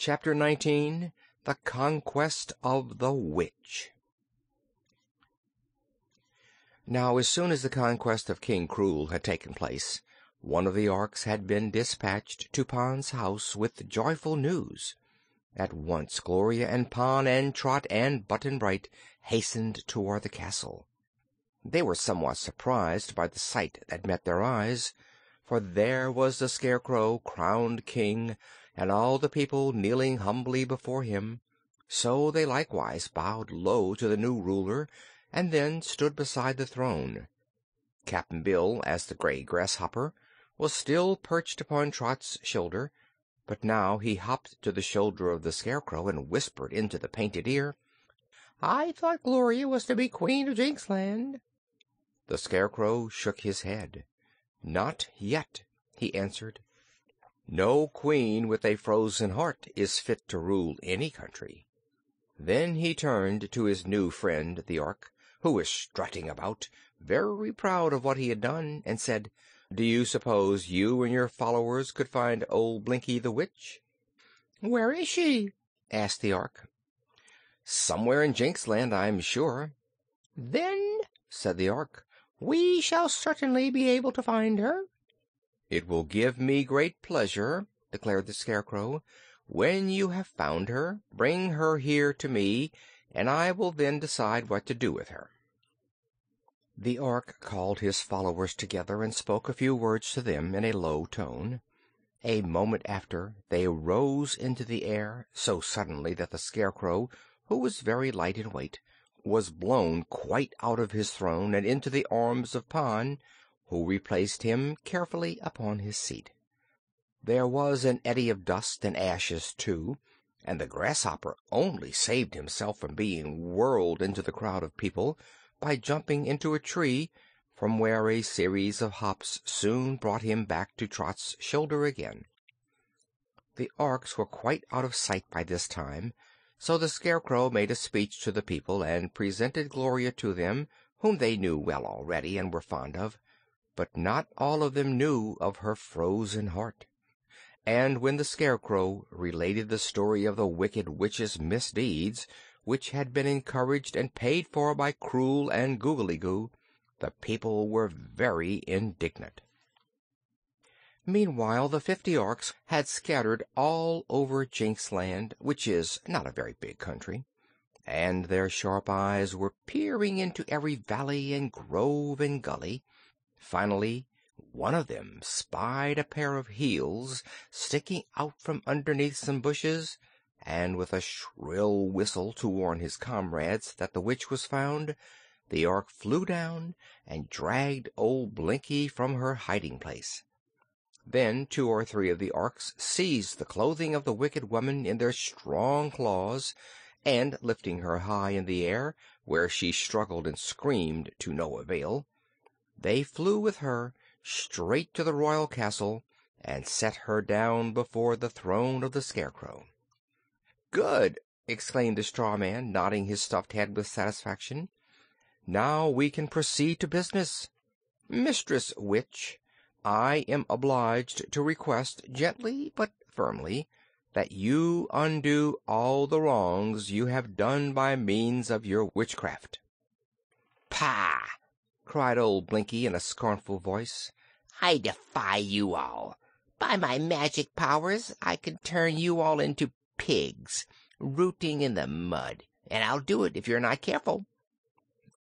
Chapter 19. The Conquest of the Witch. Now, as soon as the conquest of King Krewl had taken place, one of the Orks had been dispatched to Pon's house with joyful news. At once Gloria and Pon and Trot and Button-Bright hastened toward the castle. They were somewhat surprised by the sight that met their eyes, for there was the Scarecrow crowned king, and all the people kneeling humbly before him. So they likewise bowed low to the new ruler, and then stood beside the throne. Cap'n Bill, as the gray grasshopper, was still perched upon Trot's shoulder, but now he hopped to the shoulder of the Scarecrow and whispered into the painted ear, "I thought Gloria was to be Queen of Jinxland." The Scarecrow shook his head. "Not yet," he answered. "No queen with a frozen heart is fit to rule any country." Then he turned to his new friend, the Ork, who was strutting about, very proud of what he had done, and said, "Do you suppose you and your followers could find old Blinky the Witch?" "Where is she?" asked the Ork. "Somewhere in Jinxland, I'm sure." "Then," said the Ork, "we shall certainly be able to find her." "It will give me great pleasure," declared the Scarecrow. "When you have found her, bring her here to me, and I will then decide what to do with her." The Ork called his followers together and spoke a few words to them in a low tone. A moment after they rose into the air so suddenly that the Scarecrow, who was very light in weight, was blown quite out of his throne and into the arms of Pon, who replaced him carefully upon his seat. There was an eddy of dust and ashes, too, and the grasshopper only saved himself from being whirled into the crowd of people by jumping into a tree, from where a series of hops soon brought him back to Trot's shoulder again. The Orks were quite out of sight by this time, so the Scarecrow made a speech to the people and presented Gloria to them, whom they knew well already and were fond of, but not all of them knew of her frozen heart. And when the Scarecrow related the story of the Wicked Witch's misdeeds, which had been encouraged and paid for by Krewl and Googly Goo, the people were very indignant. Meanwhile, the 50 Orks had scattered all over Jinxland, which is not a very big country, and their sharp eyes were peering into every valley and grove and gully. Finally, one of them spied a pair of heels sticking out from underneath some bushes, and with a shrill whistle to warn his comrades that the witch was found, the Ork flew down and dragged old Blinky from her hiding-place. Then 2 or 3 of the Orks seized the clothing of the wicked woman in their strong claws, and, lifting her high in the air, where she struggled and screamed to no avail, they flew with her straight to the royal castle and set her down before the throne of the Scarecrow. "Good!" exclaimed the straw man, nodding his stuffed head with satisfaction. "Now we can proceed to business. Mistress Witch, I am obliged to request, gently but firmly, that you undo all the wrongs you have done by means of your witchcraft." "Pah!" cried old Blinky in a scornful voice. "I defy you all. By my magic powers I can turn you all into pigs, rooting in the mud, and I'll do it if you're not careful."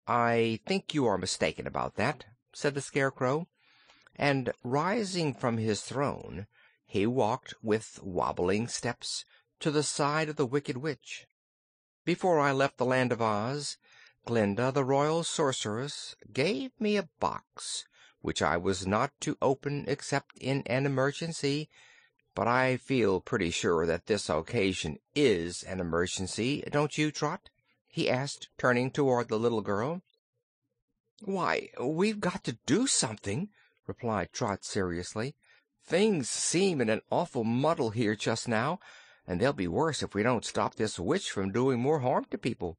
"I think you are mistaken about that," said the Scarecrow, and rising from his throne, he walked with wobbling steps to the side of the Wicked Witch. "Before I left the Land of Oz, Glinda, the royal sorceress, gave me a box which I was not to open except in an emergency, but I feel pretty sure that this occasion is an emergency, don't you, Trot?" he asked, turning toward the little girl. "Why, we've got to do something," replied Trot seriously. "Things seem in an awful muddle here just now, and they'll be worse if we don't stop this witch from doing more harm to people."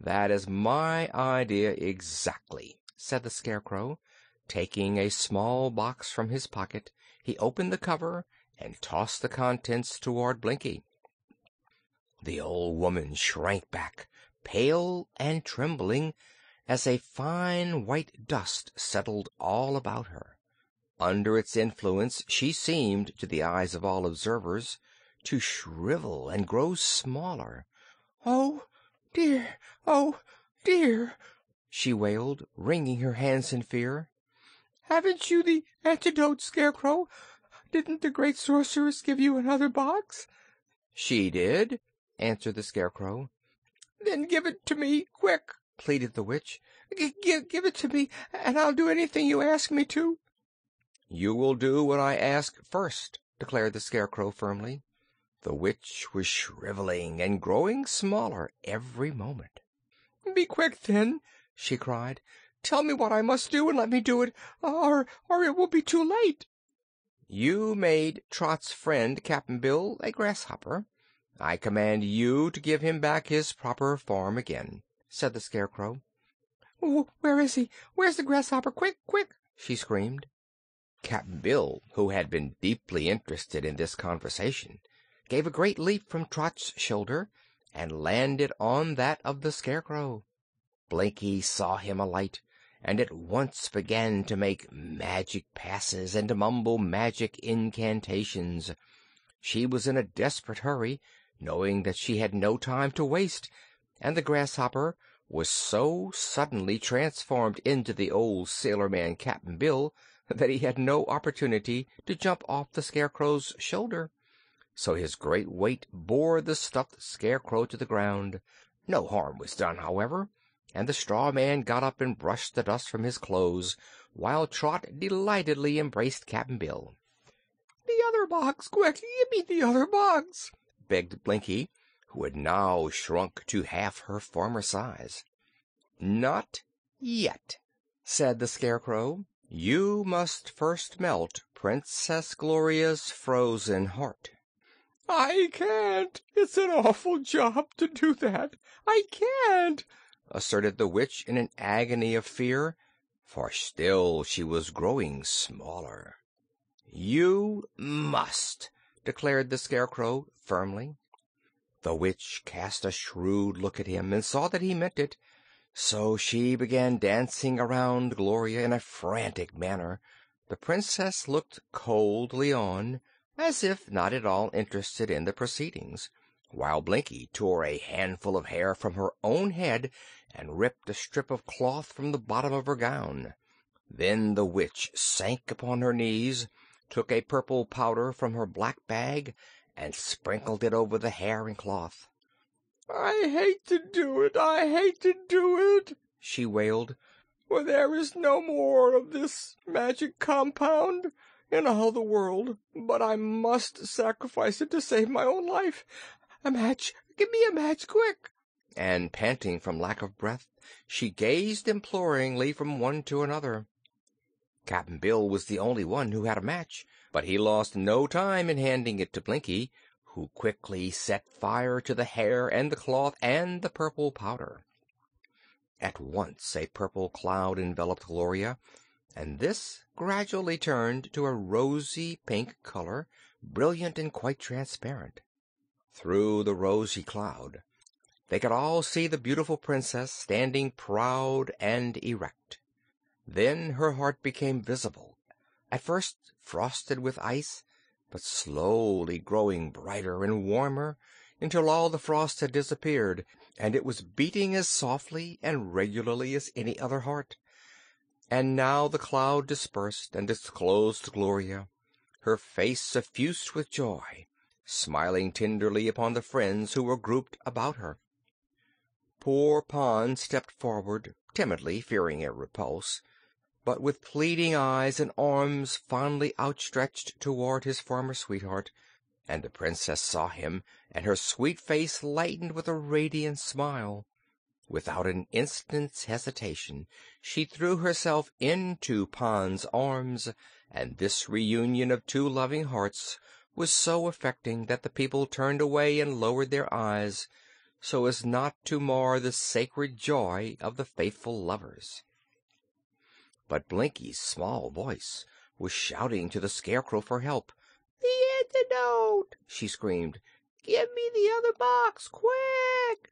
"That is my idea exactly," said the Scarecrow. Taking a small box from his pocket, he opened the cover and tossed the contents toward Blinky. The old woman shrank back, pale and trembling, as a fine white dust settled all about her. Under its influence she seemed, to the eyes of all observers, to shrivel and grow smaller. "Oh, dear! Oh, dear!" she wailed, wringing her hands in fear. "Haven't you the antidote, Scarecrow? Didn't the great sorceress give you another box?" "She did," answered the Scarecrow. "Then give it to me, quick!" pleaded the witch. Give it to me, and I'll do anything you ask me to." "You will do what I ask first," declared the Scarecrow firmly. The witch was shriveling and growing smaller every moment. "Be quick, then!" she cried. "Tell me what I must do, and let me do it, or it will be too late." "You made Trot's friend, Cap'n Bill, a grasshopper. I command you to give him back his proper form again," said the Scarecrow. "Where is he? Where's the grasshopper? Quick, quick!" she screamed. Cap'n Bill, who had been deeply interested in this conversation, gave a great leap from Trot's shoulder and landed on that of the Scarecrow. Blinky saw him alight, and at once began to make magic passes and to mumble magic incantations. She was in a desperate hurry, knowing that she had no time to waste, and the grasshopper was so suddenly transformed into the old sailor-man Cap'n Bill that he had no opportunity to jump off the Scarecrow's shoulder. So his great weight bore the stuffed Scarecrow to the ground. No harm was done, however, and the straw man got up and brushed the dust from his clothes, while Trot delightedly embraced Cap'n Bill. "The other box! Quick, give me the other box!" begged Blinky, who had now shrunk to half her former size. "Not yet," said the Scarecrow. "You must first melt Princess Gloria's frozen heart." "I can't. It's an awful job to do that. I can't," asserted the witch in an agony of fear, for still she was growing smaller. "You must," declared the Scarecrow firmly. The witch cast a shrewd look at him and saw that he meant it, so she began dancing around Gloria in a frantic manner. The Princess looked coldly on, as if not at all interested in the proceedings, while Blinky tore a handful of hair from her own head and ripped a strip of cloth from the bottom of her gown. Then the witch sank upon her knees, took a purple powder from her black bag, and sprinkled it over the hair and cloth. "I hate to do it! I hate to do it!" she wailed, "for there is no more of this magic compound in all the world, but I must sacrifice it to save my own life. A match! Give me a match, quick!" And, panting from lack of breath, she gazed imploringly from one to another. Cap'n Bill was the only one who had a match, but he lost no time in handing it to Blinky, who quickly set fire to the hair and the cloth and the purple powder. At once a purple cloud enveloped Gloria, and this gradually turned to a rosy pink color, brilliant and quite transparent. Through the rosy cloud they could all see the beautiful princess standing proud and erect. Then her heart became visible, at first frosted with ice, but slowly growing brighter and warmer until all the frost had disappeared, and it was beating as softly and regularly as any other heart. And now the cloud dispersed and disclosed Gloria, her face suffused with joy, smiling tenderly upon the friends who were grouped about her. Poor Pon stepped forward, timidly, fearing a repulse, but with pleading eyes and arms fondly outstretched toward his former sweetheart, and the princess saw him, and her sweet face lightened with a radiant smile. Without an instant's hesitation she threw herself into Pon's arms, and this reunion of two loving hearts was so affecting that the people turned away and lowered their eyes, so as not to mar the sacred joy of the faithful lovers. But Blinky's small voice was shouting to the Scarecrow for help. "The antidote!" she screamed. Give me the other box, quick!"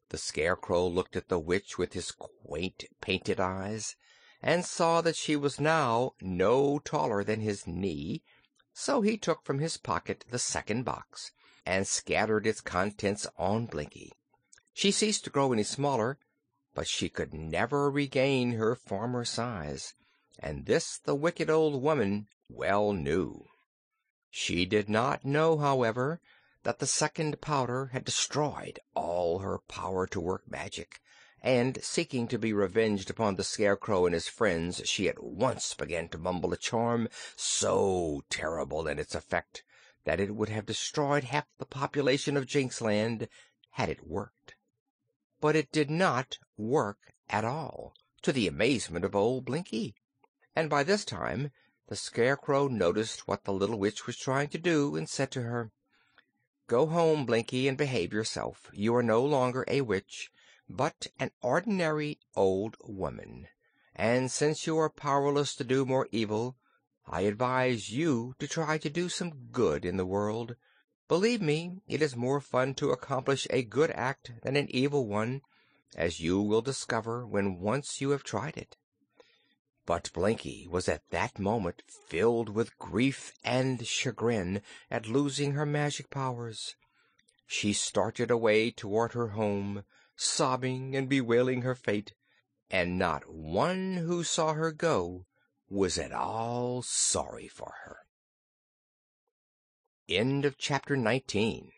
The Scarecrow looked at the witch with his quaint painted eyes, and saw that she was now no taller than his knee, so he took from his pocket the second box and scattered its contents on Blinky. She ceased to grow any smaller, but she could never regain her former size, and this the wicked old woman well knew. She did not know, however, that the second powder had destroyed all her power to work magic, and, seeking to be revenged upon the Scarecrow and his friends, she at once began to mumble a charm so terrible in its effect that it would have destroyed half the population of Jinxland had it worked. But it did not work at all, to the amazement of old Blinky, and by this time the Scarecrow noticed what the little witch was trying to do, and said to her, "Go home, Blinky, and behave yourself. You are no longer a witch, but an ordinary old woman, and since you are powerless to do more evil, I advise you to try to do some good in the world. Believe me, it is more fun to accomplish a good act than an evil one, as you will discover when once you have tried it." But Blinky was at that moment filled with grief and chagrin at losing her magic powers. She started away toward her home, sobbing and bewailing her fate, and not one who saw her go was at all sorry for her. End of chapter 19.